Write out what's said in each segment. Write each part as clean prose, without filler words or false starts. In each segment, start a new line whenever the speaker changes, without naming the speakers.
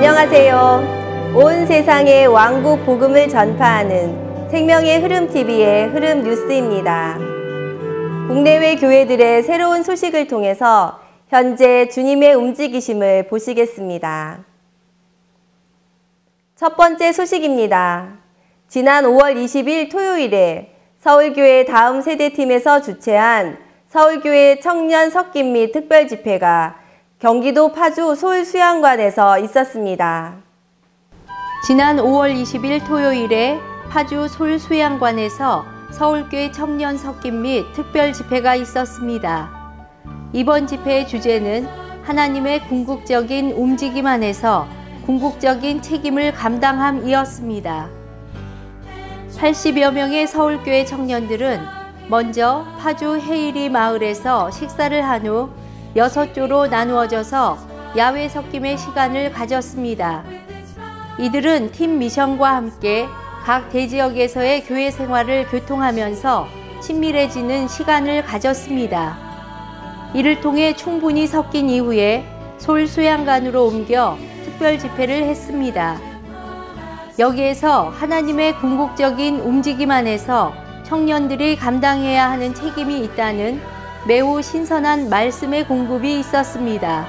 안녕하세요. 온 세상에 왕국 복음을 전파하는 생명의 흐름TV의 흐름뉴스입니다. 국내외 교회들의 새로운 소식을 통해서 현재 주님의 움직이심을 보시겠습니다. 첫 번째 소식입니다. 지난 5월 20일 토요일에 서울교회 다음 세대팀에서 주최한 서울교회 청년 섞임 및 특별 집회가 경기도 파주 서울수양관에서 있었습니다.
지난 5월 20일 토요일에 파주 서울수양관에서 서울교회 청년 섞임 및 특별 집회가 있었습니다. 이번 집회의 주제는 하나님의 궁극적인 움직임 안에서 궁극적인 책임을 감당함이었습니다. 80여 명의 서울교회 청년들은 먼저 파주 해일이 마을에서 식사를 한 후 6조로 나누어져서 야외 섞임의 시간을 가졌습니다. 이들은 팀 미션과 함께 각 대지역에서의 교회 생활을 교통하면서 친밀해지는 시간을 가졌습니다. 이를 통해 충분히 섞인 이후에 서울수양관으로 옮겨 특별 집회를 했습니다. 여기에서 하나님의 궁극적인 움직임 안에서 청년들이 감당해야 하는 책임이 있다는 매우 신선한 말씀의 공급이 있었습니다.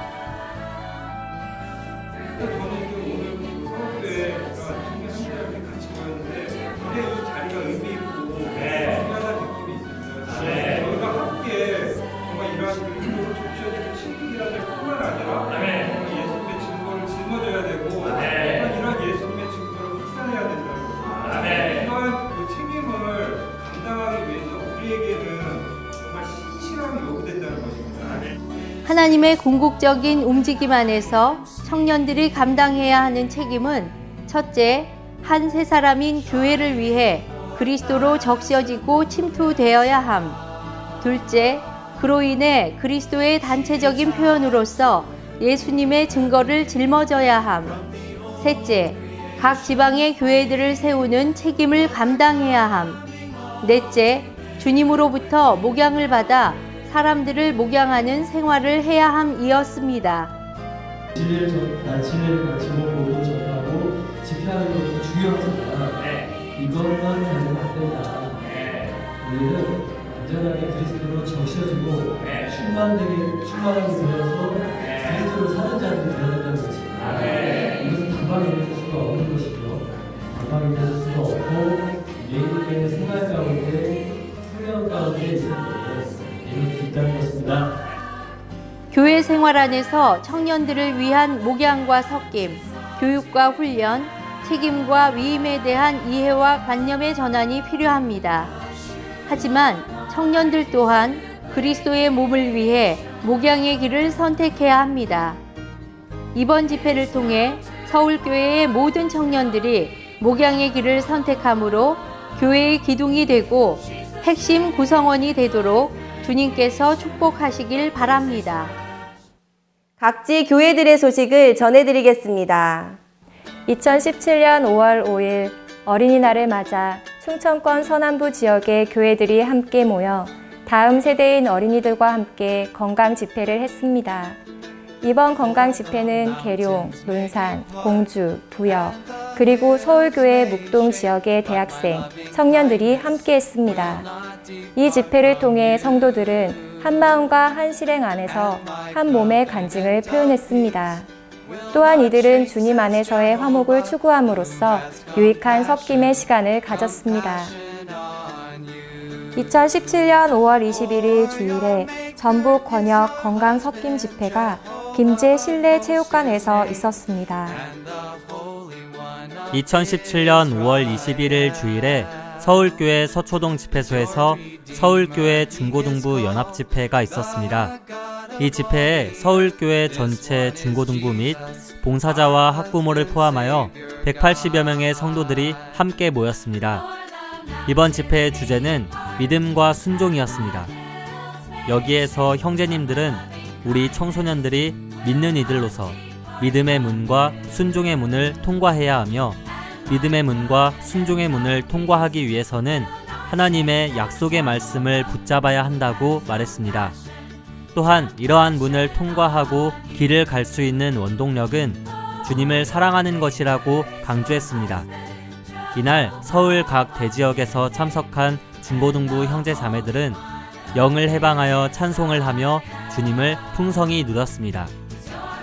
하나님의 궁극적인 움직임 안에서 청년들이 감당해야 하는 책임은 첫째, 한 세 사람인 교회를 위해 그리스도로 적셔지고 침투되어야 함. 둘째, 그로 인해 그리스도의 단체적인 표현으로서 예수님의 증거를 짊어져야 함. 셋째, 각 지방의 교회들을 세우는 책임을 감당해야 함. 넷째, 주님으로부터 목양을 받아 사람들을 목양하는 생활을 해야 함이었습니다.
진리를 제목으로 전하고 집회하는 것도 중요하지만 이것만 가지고 안 된다. 우리는 완전하게 그리스도로 적셔지고 충만하게 되어서 그리스도를 사는 자들이 되어야 된다는 것입니다. 이것은 단방에 될 수가 없는 것이죠. 단방에 될 수가 없고 매일매일 생활 가운데 훈련 가운데 있습니다.
교회 생활 안에서 청년들을 위한 목양과 섞임, 교육과 훈련, 책임과 위임에 대한 이해와 관념의 전환이 필요합니다. 하지만 청년들 또한 그리스도의 몸을 위해 목양의 길을 선택해야 합니다. 이번 집회를 통해 서울교회의 모든 청년들이 목양의 길을 선택함으로 교회의 기둥이 되고 핵심 구성원이 되도록 주님께서 축복하시길 바랍니다.
각지 교회들의 소식을 전해드리겠습니다. 2017년 5월 5일 어린이날을 맞아 충청권 서남부 지역의 교회들이 함께 모여 다음 세대인 어린이들과 함께 건강 집회를 했습니다. 이번 건강 집회는 계룡, 논산, 공주, 부여, 그리고 서울교회 묵동 지역의 대학생, 청년들이 함께 했습니다. 이 집회를 통해 성도들은 한마음과 한 실행 안에서 한 몸의 간증을 표현했습니다. 또한 이들은 주님 안에서의 화목을 추구함으로써 유익한 섞임의 시간을 가졌습니다. 2017년 5월 21일 주일에 전북 권역 건강 섞임 집회가 김제 실내체육관에서 있었습니다.
2017년 5월 21일 주일에 서울교회 서초동 집회소에서 서울교회 중고등부 연합집회가 있었습니다. 이 집회에 서울교회 전체 중고등부 및 봉사자와 학부모를 포함하여 180여 명의 성도들이 함께 모였습니다. 이번 집회의 주제는 믿음과 순종이었습니다. 여기에서 형제님들은 우리 청소년들이 믿는 이들로서 믿음의 문과 순종의 문을 통과해야 하며 믿음의 문과 순종의 문을 통과하기 위해서는 하나님의 약속의 말씀을 붙잡아야 한다고 말했습니다. 또한 이러한 문을 통과하고 길을 갈 수 있는 원동력은 주님을 사랑하는 것이라고 강조했습니다. 이날 서울 각 대지역에서 참석한 중고등부 형제 자매들은 영을 해방하여 찬송을 하며 주님을 풍성히 누렸습니다.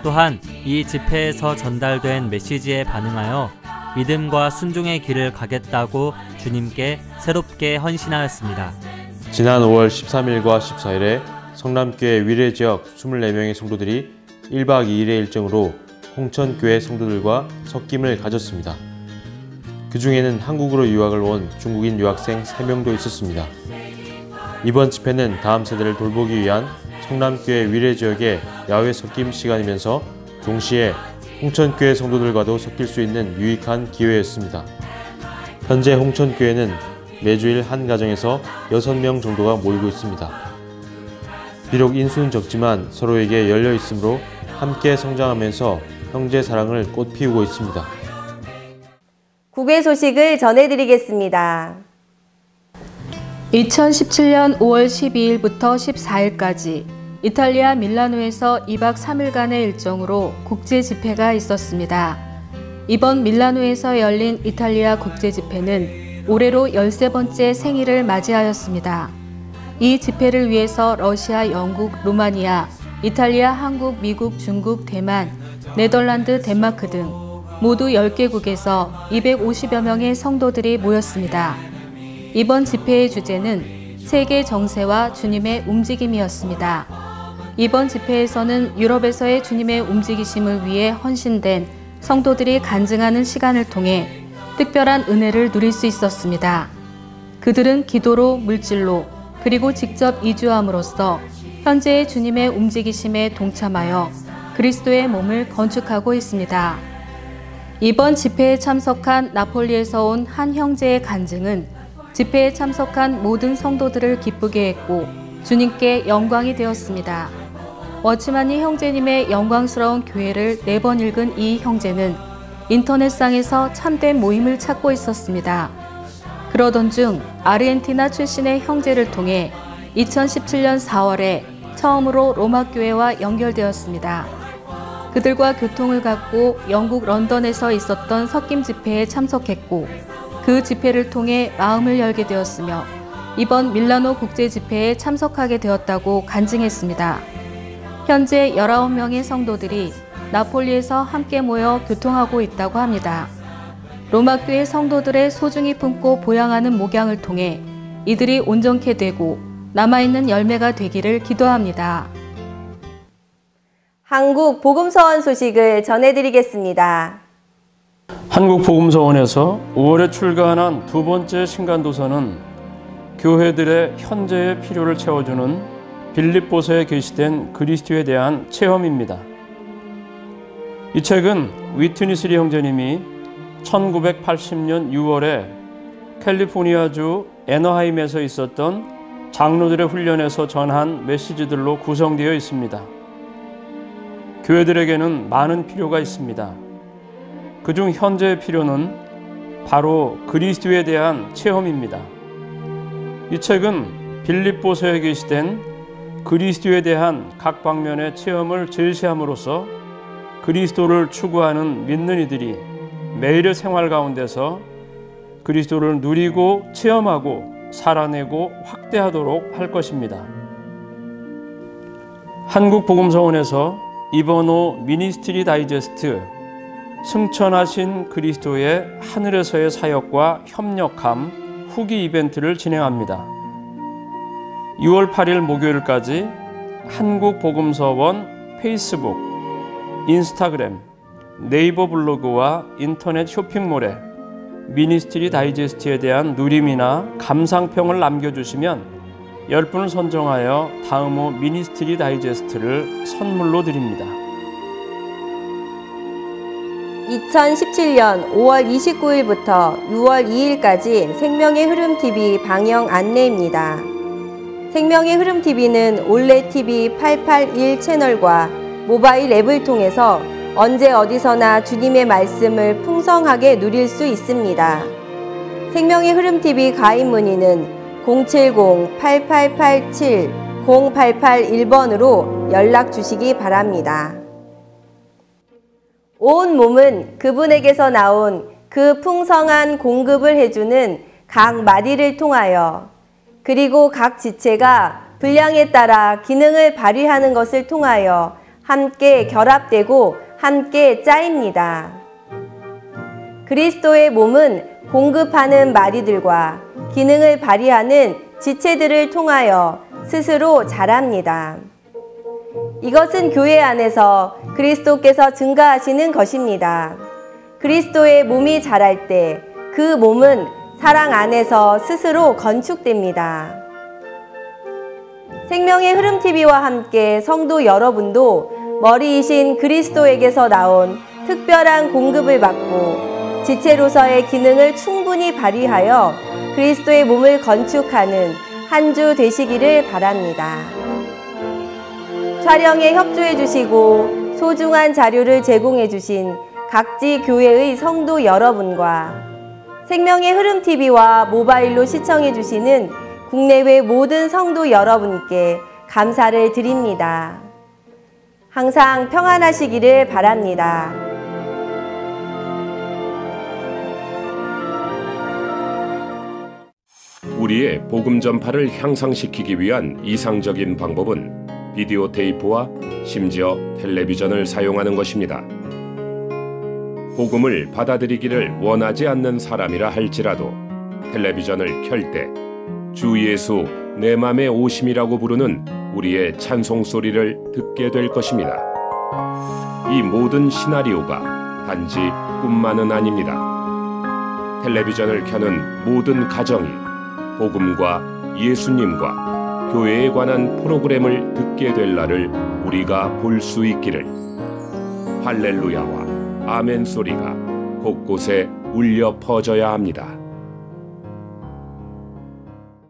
또한 이 집회에서 전달된 메시지에 반응하여 믿음과 순종의 길을 가겠다고 주님께 새롭게 헌신하였습니다.
지난 5월 13일과 14일에 성남교회 위례지역 24명의 성도들이 1박 2일의 일정으로 홍천교회 성도들과 섞임을 가졌습니다. 그 중에는 한국으로 유학을 온 중국인 유학생 3명도 있었습니다. 이번 집회는 다음 세대를 돌보기 위한 성남교회 위례지역의 야외 섞임 시간이면서 동시에 홍천교회 성도들과도 섞일 수 있는 유익한 기회였습니다. 현재 홍천교회는 매주일 한 가정에서 6명 정도가 모이고 있습니다. 비록 인수는 적지만 서로에게 열려 있으므로 함께 성장하면서 형제 사랑을 꽃피우고 있습니다.
국외 소식을 전해드리겠습니다.
2017년 5월 12일부터 14일까지 이탈리아 밀라노에서 2박 3일간의 일정으로 국제 집회가 있었습니다. 이번 밀라노에서 열린 이탈리아 국제 집회는 올해로 13번째 생일을 맞이하였습니다. 이 집회를 위해서 러시아, 영국, 루마니아, 이탈리아, 한국, 미국, 중국, 대만, 네덜란드, 덴마크 등 모두 10개국에서 250여 명의 성도들이 모였습니다. 이번 집회의 주제는 세계 정세와 주님의 움직임이었습니다. 이번 집회에서는 유럽에서의 주님의 움직이심을 위해 헌신된 성도들이 간증하는 시간을 통해 특별한 은혜를 누릴 수 있었습니다. 그들은 기도로, 물질로, 그리고 직접 이주함으로써 현재의 주님의 움직이심에 동참하여 그리스도의 몸을 건축하고 있습니다. 이번 집회에 참석한 나폴리에서 온 한 형제의 간증은 집회에 참석한 모든 성도들을 기쁘게 했고 주님께 영광이 되었습니다. 워치마니 형제님의 영광스러운 교회를 4번 읽은 이 형제는 인터넷상에서 참된 모임을 찾고 있었습니다. 그러던 중 아르헨티나 출신의 형제를 통해 2017년 4월에 처음으로 로마교회와 연결되었습니다. 그들과 교통을 갖고 영국 런던에서 있었던 섞임 집회에 참석했고 그 집회를 통해 마음을 열게 되었으며 이번 밀라노 국제 집회에 참석하게 되었다고 간증했습니다. 현재 19명의 성도들이 나폴리에서 함께 모여 교통하고 있다고 합니다. 로마교회 성도들의 소중히 품고 보양하는 목양을 통해 이들이 온전케 되고 남아있는 열매가 되기를 기도합니다.
한국 복음서원 소식을 전해드리겠습니다.
한국복음서원에서 5월에 출간한 두 번째 신간도서는 교회들의 현재의 필요를 채워주는 빌립보서에 게시된 그리스도에 대한 체험입니다. 이 책은 위트니스리 형제님이 1980년 6월에 캘리포니아주 애너하임에서 있었던 장로들의 훈련에서 전한 메시지들로 구성되어 있습니다. 교회들에게는 많은 필요가 있습니다. 그중 현재의 필요는 바로 그리스도에 대한 체험입니다. 이 책은 빌립보서에 게시된 그리스도에 대한 각 방면의 체험을 제시함으로써 그리스도를 추구하는 믿는 이들이 매일의 생활 가운데서 그리스도를 누리고 체험하고 살아내고 확대하도록 할 것입니다. 한국복음서원에서 이번호 미니스트리 다이제스트 승천하신 그리스도의 하늘에서의 사역과 협력함 후기 이벤트를 진행합니다. 6월 8일 목요일까지 한국복음서원 페이스북, 인스타그램, 네이버 블로그와 인터넷 쇼핑몰에 미니스트리 다이제스트에 대한 누림이나 감상평을 남겨주시면 10분을 선정하여 다음 호 미니스트리 다이제스트를 선물로 드립니다.
2017년 5월 29일부터 6월 2일까지 생명의 흐름TV 방영 안내입니다. 생명의 흐름TV는 올레TV 881 채널과 모바일 앱을 통해서 언제 어디서나 주님의 말씀을 풍성하게 누릴 수 있습니다. 생명의 흐름TV 가입 문의는 070-8887-0881번으로 연락 주시기 바랍니다. 온 몸은 그분에게서 나온 그 풍성한 공급을 해주는 각 마디를 통하여, 그리고 각 지체가 분량에 따라 기능을 발휘하는 것을 통하여 함께 결합되고 함께 짜입니다. 그리스도의 몸은 공급하는 마디들과 기능을 발휘하는 지체들을 통하여 스스로 자랍니다. 이것은 교회 안에서 그리스도께서 증가하시는 것입니다. 그리스도의 몸이 자랄 때 그 몸은 사랑 안에서 스스로 건축됩니다. 생명의 흐름 TV와 함께 성도 여러분도 머리이신 그리스도에게서 나온 특별한 공급을 받고 지체로서의 기능을 충분히 발휘하여 그리스도의 몸을 건축하는 한 주 되시기를 바랍니다. 촬영에 협조해 주시고 소중한 자료를 제공해 주신 각지 교회의 성도 여러분과 생명의 흐름 TV와 모바일로 시청해 주시는 국내외 모든 성도 여러분께 감사를 드립니다. 항상 평안하시기를 바랍니다.
우리의 복음 전파를 향상시키기 위한 이상적인 방법은 비디오 테이프와 심지어 텔레비전을 사용하는 것입니다. 복음을 받아들이기를 원하지 않는 사람이라 할지라도 텔레비전을 켤 때 주 예수 내 맘에 오심이라고 부르는 우리의 찬송 소리를 듣게 될 것입니다. 이 모든 시나리오가 단지 꿈만은 아닙니다. 텔레비전을 켜는 모든 가정이 복음과 예수님과 교회에 관한 프로그램을 듣게 될 날을 우리가 볼 수 있기를 할렐루야와 아멘 소리가 곳곳에 울려 퍼져야 합니다.